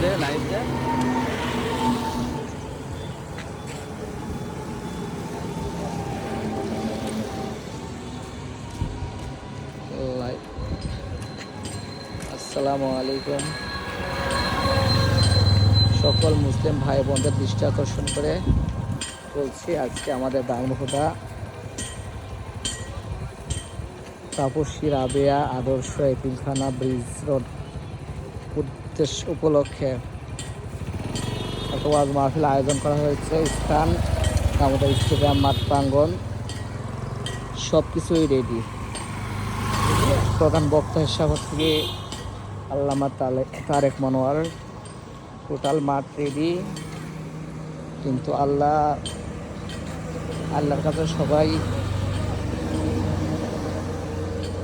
দে live দে live. আসসালামু আলাইকুম। সকল মুসলিম ভাই বোনদের দৃষ্টি আকর্ষণ করে বলছি, আজকে আমাদের দামহুদা তাপসী রাবেয়া আদর্শ এতিমখানা ব্রিজ রোড উদ্দেশ্য উপলক্ষে একটা ওয়াজ মাহফিল আয়োজন করা হয়েছে। স্থান আমাদের স্টেডিয়াম, মাঠ প্রাঙ্গণ সব কিছুই রেডি। প্রধান বক্তা হিসাবে থেকে আল্লামা তারেক মনোয়ার। টোটাল মাঠ রেডি, কিন্তু আল্লাহর কাছে সবাই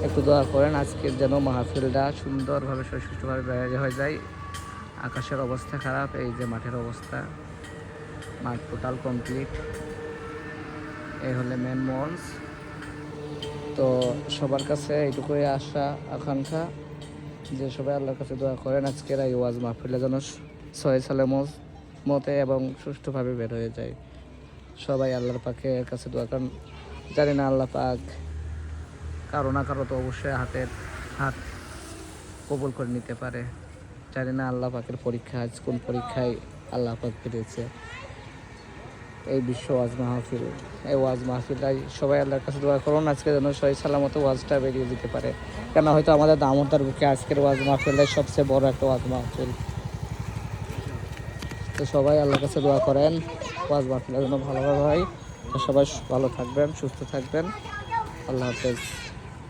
একটু দোয়া করেন আজকের যেন মাহফিলটা সুন্দরভাবে সুষ্ঠুভাবে বেড়ে হয়ে যায়। আকাশের অবস্থা খারাপ, এই যে মাঠের অবস্থা, মাঠ টোটাল কমপ্লিট। এই হলে মেন মঞ্চ। তো সবার কাছে এইটুকুই আশা আকাঙ্ক্ষা যে সবাই আল্লাহর কাছে দোয়া করেন আজকের এই ওয়াজ মাহফিলটা যেন সহি সালামত মতে এবং সুষ্ঠুভাবে বের হয়ে যায়। সবাই আল্লাহর পাকের কাছে দোয়া করেন। জানি না আল্লাহ পাক কারো না কারো তো অবশ্যই হাত কবুল করে নিতে পারে। জানি না আল্লাহ পাকের পরীক্ষা আজ কোন পরীক্ষায় আল্লাহ পাক পেরেছে। এই বিশ্ব ওয়াজ মাহফিল, এই ওয়াজ মাহফিলটাই সবাই আল্লাহর কাছে দোয়া করুন আজকে যেন সহি সালামত ওয়াজটা বেরিয়ে যেতে পারে। কেন হয়তো আমাদের দামোদর বুকে আজকের ওয়াজ মাহফিলটাই সবচেয়ে বড় একটা ওয়াজ মাহফিল। তো সবাই আল্লাহর কাছে দোয়া করেন ওয়াজ মাহফিলের জন্য ভালোভাবে হয়। তো সবাই ভালো থাকবেন, সুস্থ থাকবেন। আল্লাহ হাফেজ।